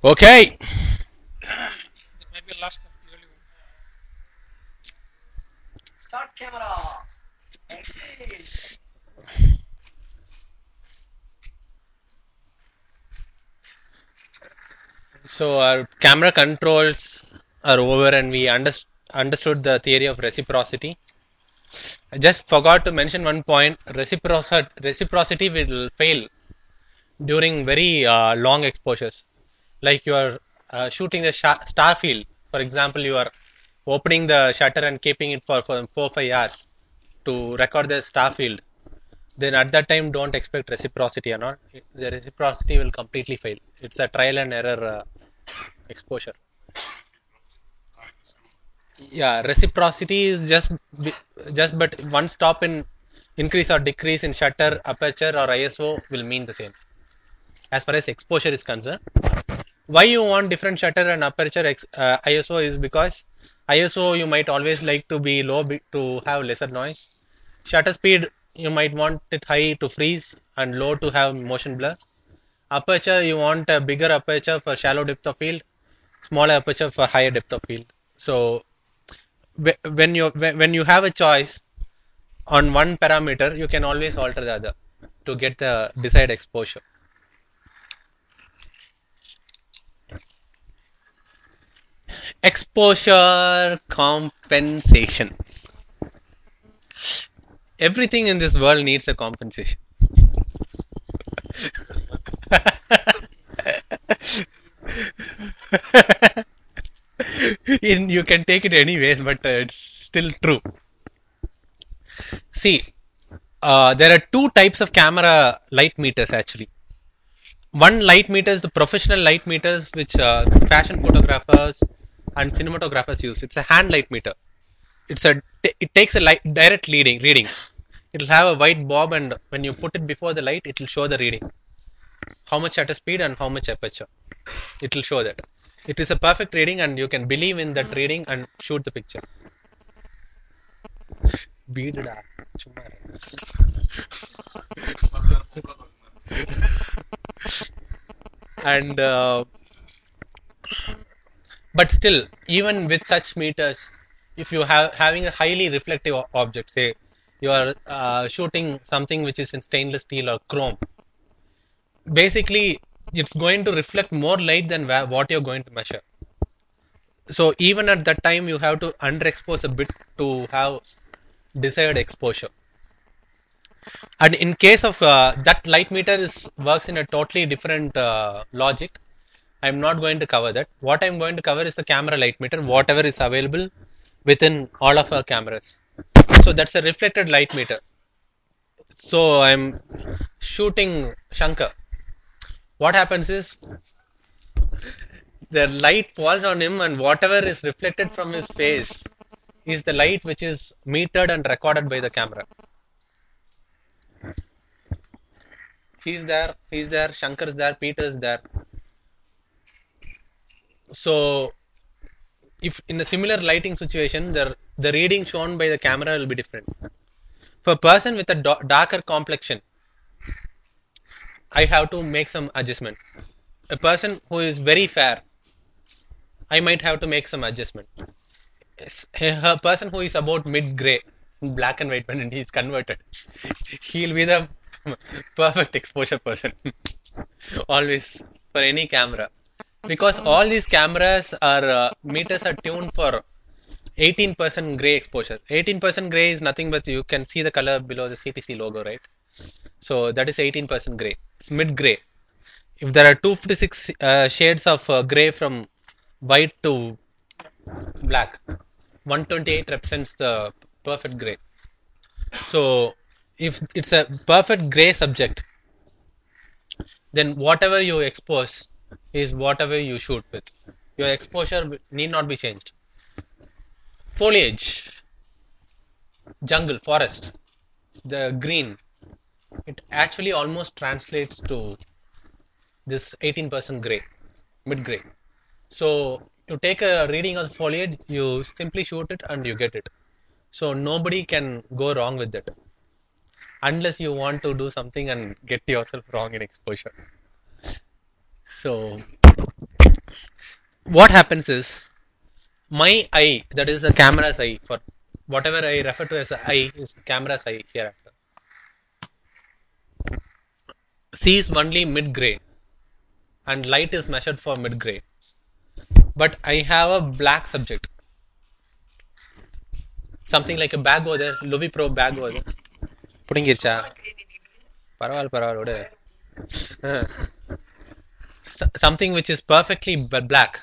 Okay. So our camera controls are over, and we understood the theory of reciprocity. I just forgot to mention one point. Reciprocity will fail during very long exposures. Like you are shooting the star field. For example, you are opening the shutter and keeping it for 4 5 hours to record the star field. Then at that time, don't expect reciprocity or not. The reciprocity will completely fail. It's a trial and error exposure. Yeah, reciprocity is just but one stop in increase or decrease in shutter, aperture, or ISO will mean the same as far as exposure is concerned. Why you want different shutter and aperture ISO is because ISO you might always like to be low to have lesser noise. Shutter speed you might want it high to freeze and low to have motion blur. Aperture you want a bigger aperture for shallow depth of field, smaller aperture for higher depth of field. So when you have a choice on one parameter, you can always alter the other to get the desired exposure. Exposure compensation. Everything in this world needs a compensation. You can take it anyways, but it's still true. See, there are two types of camera light meters actually. One light meter is the professional light meters which fashion photographers and cinematographers use. It's a hand light meter. It takes a light direct reading. It'll have a white bob, and when you put it before the light, it will show the reading, how much shutter speed and how much aperture. It will show that. It is a perfect reading, and you can believe in that reading and shoot the picture. Beadda. And but still, even with such meters, if you have having a highly reflective object, say you are shooting something which is in stainless steel or chrome, basically it's going to reflect more light than what you're going to measure. So even at that time, you have to underexpose a bit to have desired exposure. And in case of that light meter is works in a totally different logic. I'm not going to cover that. What I'm going to cover is the camera light meter, whatever is available within all of our cameras. So that's a reflected light meter. So I'm shooting Shankar. What happens is the light falls on him, and whatever is reflected from his face is the light which is metered and recorded by the camera. He's there, Shankar is there, Peter is there. So if in a similar lighting situation, the reading shown by the camera will be different. For a person with a darker complexion, I have to make some adjustment. A person who is very fair, I might have to make some adjustment. A person who is about mid-gray, black and white, when he is converted, he'll be the perfect exposure person. Always for any camera. Because all these cameras are meters are tuned for 18% gray exposure. 18% gray is nothing but you can see the color below the CTC logo, right? So that is 18% gray. It's mid gray. If there are 256 shades of gray from white to black, 128 represents the perfect gray. So if it's a perfect gray subject, then whatever you expose is whatever you shoot with. Your exposure need not be changed. Foliage, jungle, forest, the green, it actually almost translates to this 18% gray, mid gray. So you take a reading of the foliage, you simply shoot it and you get it. So nobody can go wrong with it unless you want to do something and get yourself wrong in exposure. So what happens is my eye, that is the camera's eye, for whatever I refer to as a eye is camera's eye hereafter, sees only mid gray and light is measured for mid gray. But I have a black subject, something like a bag over there, Louis Pro bag over there. புடுங்கிருச்சா பரவாயில்ல பரவாயில்ல விடு something which is perfectly black.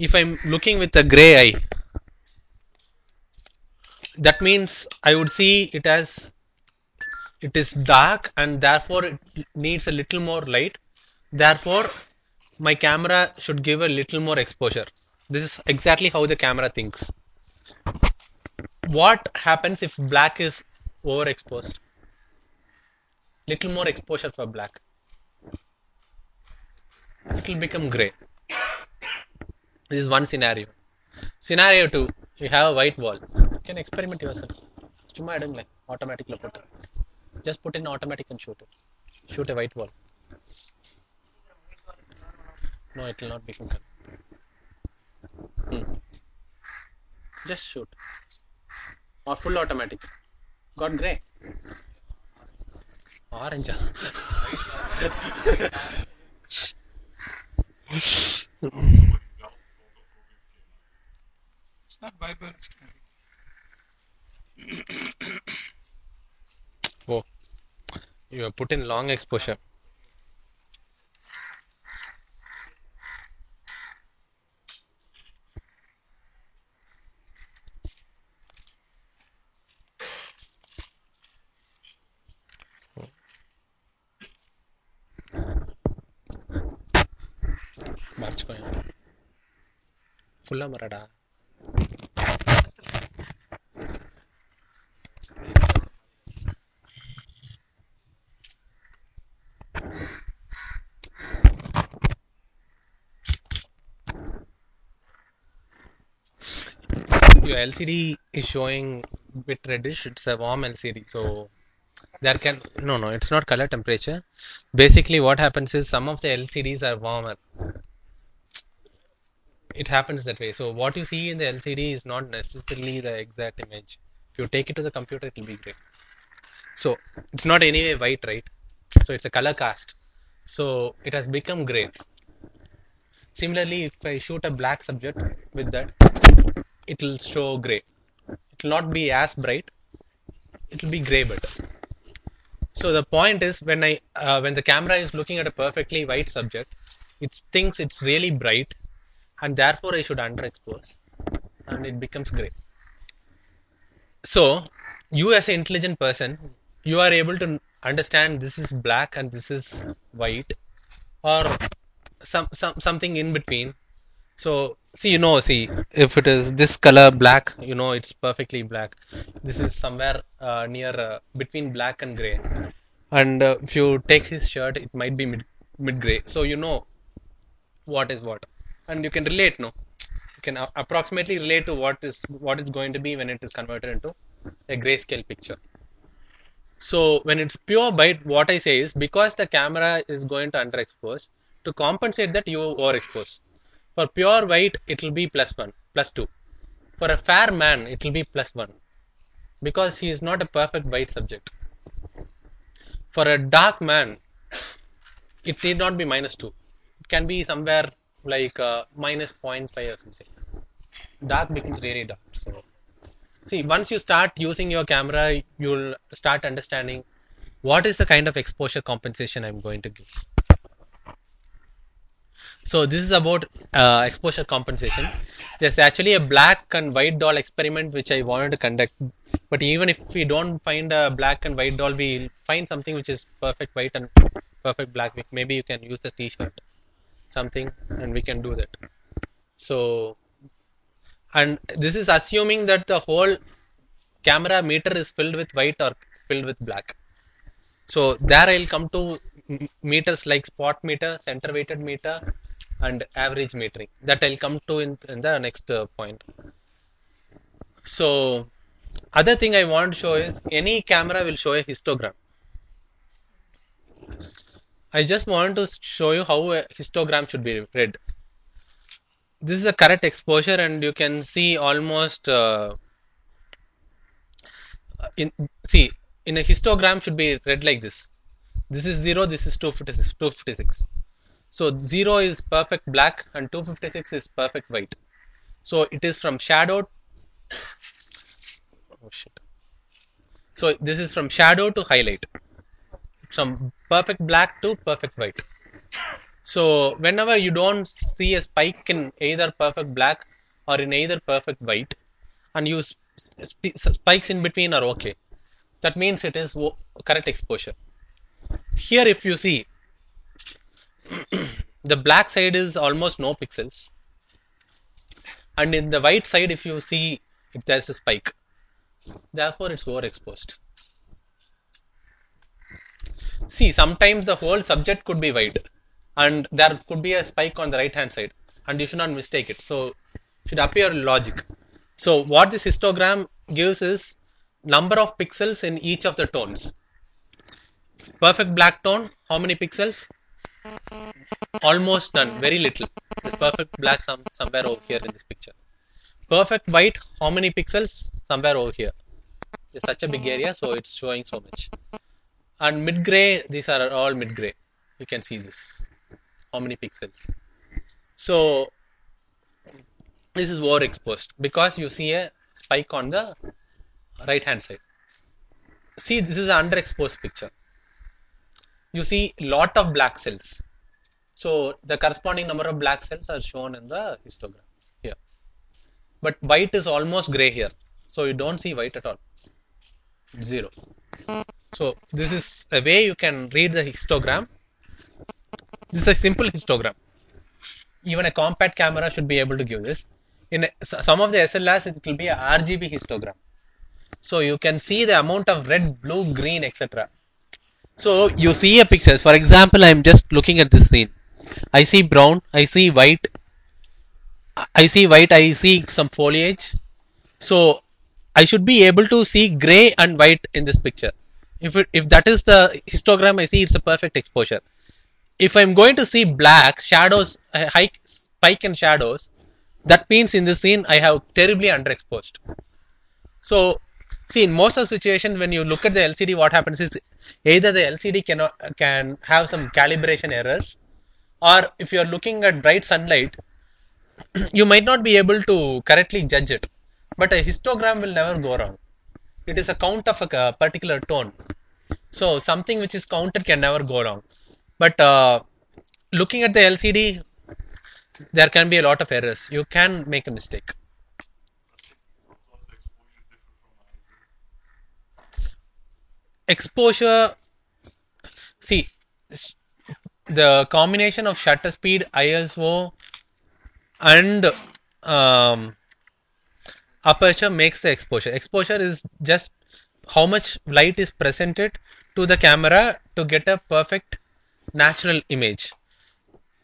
If I'm looking with a gray eye, that means I would see it as it is dark and therefore it needs a little more light. Therefore, my camera should give a little more exposure. This is exactly how the camera thinks. What happens if black is overexposed? Little more exposure for black. It will become gray. This is one scenario. Scenario 2, you have a white wall. You can experiment yourself. சும்மா எடுங்களேன் ஆட்டோமேட்டிக்ல போட்டு. Just put in automatic and shoot it. Shoot a white wall. No, it will not become color. Just shoot. Or full automatic. Got gray. Orange. It's not Bible. Oh, you have put in long exposure. ஃபுல்லா மரடா your LCD is showing bit reddish. It's a warm LCD, so there can no, it's not color temperature. Basically what happens is some of the LCDs are warmer. It happens that way. So what you see in the LCD is not necessarily the exact image. If you take it to the computer, it will be gray. So it's not anyway white, right? So it's a color cast. So it has become gray. Similarly, if I shoot a black subject with that, it will show gray. It will not be as bright. It will be gray better. So the point is, when the camera is looking at a perfectly white subject, it thinks it's really bright, and therefore I should underexpose, and it becomes gray. So you as an intelligent person, you are able to understand this is black and this is white, or something in between. So see, if it is this color black, it's perfectly black. This is somewhere near between black and gray, and if you take his shirt, it might be mid gray. So you know what is what, and you can relate. You can approximately relate to what is going to be when it is converted into a grayscale picture. So when it's pure white, what I say is, because the camera is going to underexpose, to compensate that you overexpose. For pure white, it will be +1, +2. For a fair man, it will be +1, because he is not a perfect white subject. For a dark man, it need not be -2. It can be somewhere like -0.5 or something. Dark becomes really dark. So see, once you start using your camera, you'll start understanding what is the kind of exposure compensation I'm going to give. So this is about exposure compensation. There's actually a black and white doll experiment which I wanted to conduct. But even if we don't find a black and white doll, we'll find something which is perfect white and perfect black. Maybe you can use the t-shirt, something, and we can do that. So, and this is assuming that the whole camera meter is filled with white or filled with black. So there I'll come to meters like spot meter, center weighted meter, and average metering. That I'll come to in the next point. So other thing I want to show is, any camera will show a histogram. I just want to show you how a histogram should be read. this is a correct exposure, and you can see almost in see in a histogram should be read like this. This is 0, this is 256. So 0 is perfect black and 256 is perfect white. So it is from shadow. Oh shit. So this is from shadow to highlight, from perfect black to perfect white. So whenever you don't see a spike in either perfect black or in either perfect white, and you spikes in between are okay, that means it is correct exposure. Here if you see, the black side is almost no pixels, and in the white side if you see there's a spike, therefore it's overexposed. See, sometimes the whole subject could be white and there could be a spike on the right hand side, and you should not mistake it. So should appear logic. So what this histogram gives is number of pixels in each of the tones. Perfect black tone, how many pixels? Almost none, very little. This perfect black somewhere over here in this picture. Perfect white, how many pixels? Somewhere over here. It's such a big area, so it's showing so much. And mid gray, these are all mid gray. You can see this. How many pixels? So this is overexposed because you see a spike on the right hand side. See, this is an underexposed picture. You see lot of black cells. So the corresponding number of black cells are shown in the histogram here. But white is almost gray here. So you don't see white at all. 0. So this is a way you can read the histogram. This is a simple histogram. Even a compact camera should be able to give this. In some of the SLRs, it will be a RGB histogram. So you can see the amount of red, blue, green, etc. So you see a picture. For example, I am just looking at this scene. I see brown, I see white, I see some foliage. So I should be able to see gray and white in this picture. If that is the histogram I see, it's a perfect exposure. If I'm going to see black, shadows, high spike in shadows, that means in this scene I have terribly underexposed. So see, in most of the situations when you look at the LCD, what happens is either the LCD can have some calibration errors, or if you are looking at bright sunlight, you might not be able to correctly judge it. But a histogram will never go wrong. It is a count of a particular tone. So something which is counted can never go wrong. But looking at the LCD, there can be a lot of errors. You can make a mistake. Exposure, see, the combination of shutter speed, ISO, and aperture makes the exposure. Exposure is just how much light is presented to the camera to get a perfect natural image.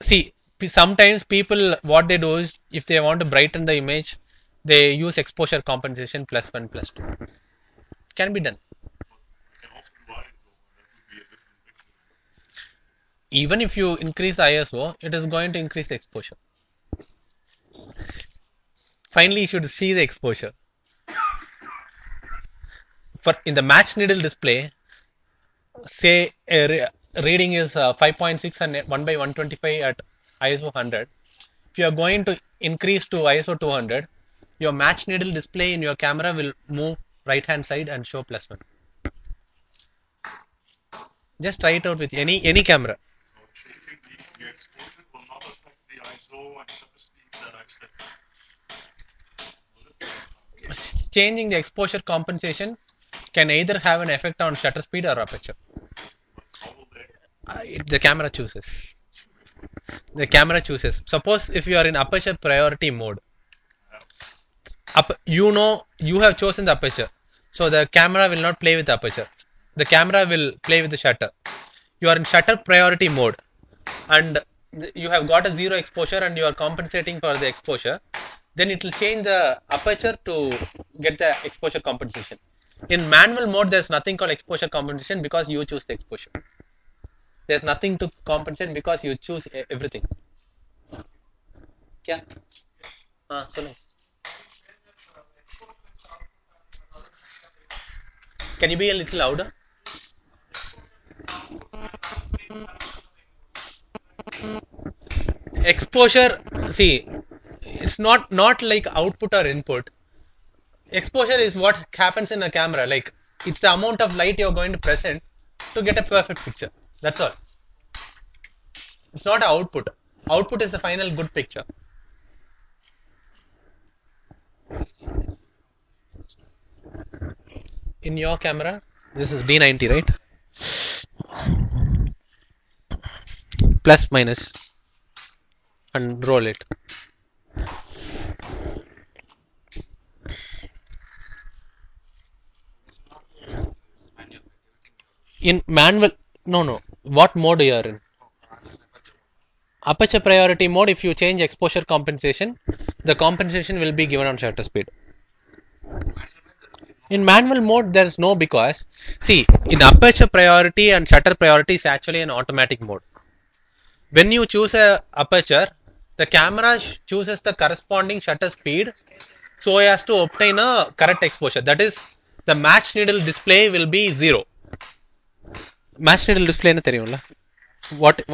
See, sometimes people, what they do is, if they want to brighten the image, they use exposure compensation +1, +2. Can be done. Even if you increase the ISO, it is going to increase the exposure. Finally, you should see the exposure. For in the match needle display, say a reading is 5.6 and 1/125 at ISO 100. If you are going to increase to ISO 200, your match needle display in your camera will move right hand side and show +1. Just try it out with any camera. Changing the exposure compensation can either have an effect on shutter speed or aperture. The camera chooses. Suppose if you are in aperture priority mode, you have chosen the aperture, so the camera will not play with the aperture. The camera will play with the shutter. You are in shutter priority mode, and you have got a 0 exposure, and you are compensating for the exposure. Then it will change the aperture to get the exposure compensation. In manual mode, there's nothing called exposure compensation because you choose the exposure. There's nothing to compensate because you choose everything. Yeah. சொல்லுங்க. Can you be a little louder? Exposure, see, it's not like output or input. Exposure is what happens in a camera. Like, it's the amount of light you're going to present to get a perfect picture. That's all. It's not an output. Output is the final good picture. In your camera, this is D90, right? Plus minus and roll it. In manual, no. What mode you are in? Aperture priority mode. If you change exposure compensation, the compensation will be given on shutter speed. In manual mode, there is no, because see, in aperture priority and shutter priority is actually an automatic mode. When you choose a aperture, the camera chooses the corresponding shutter speed so as to obtain a correct exposure. That is, the match needle display will be 0. Match needle display na theriyumla.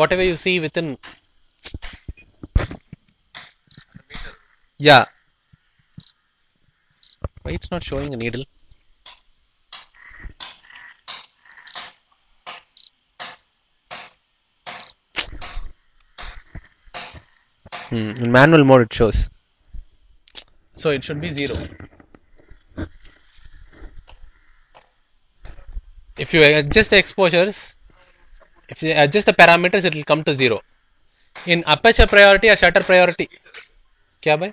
Whatever you see within, yeah. Why it's not showing a needle? In manual mode it shows. So it should be 0. If you adjust the exposures, if you adjust the parameters, it will come to 0. In aperture priority or shutter priority, kya bhai?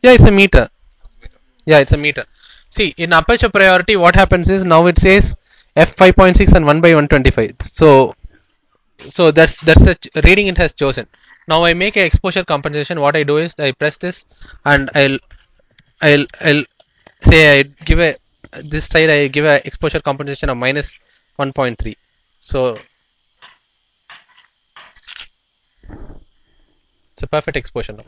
Yeah, it's a meter. Yeah, it's a meter. See, in aperture priority, what happens is now it says f5.6 and 1/125. So that's the reading it has chosen. Now I make a exposure compensation. What I do is I press this and I'll say I give a this side I give a exposure compensation of minus 1.3. So it's a perfect exposure now.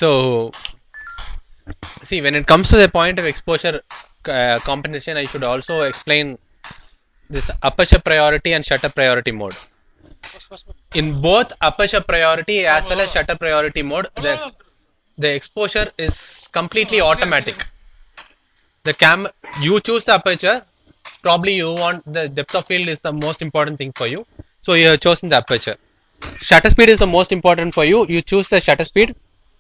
So see, when it comes to the point of exposure compensation, I should also explain this aperture priority and shutter priority mode. In both aperture priority as well as shutter priority mode, the exposure is completely automatic. You choose the aperture. Probably you want the depth of field is the most important thing for you, so you have chosen the aperture. Shutter speed is the most important for you. You choose the shutter speed,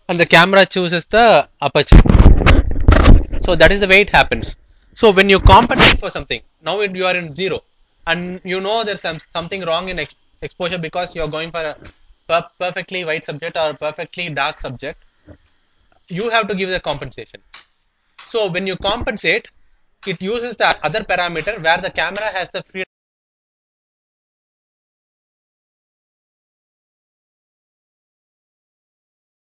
and the camera chooses the aperture. So that is the way it happens. So when you compensate for something, now you are in 0, and you know there's something wrong in exposure because you are going for a perfectly white subject or a perfectly dark subject. You have to give the compensation. So when you compensate, it uses the other parameter where the camera has the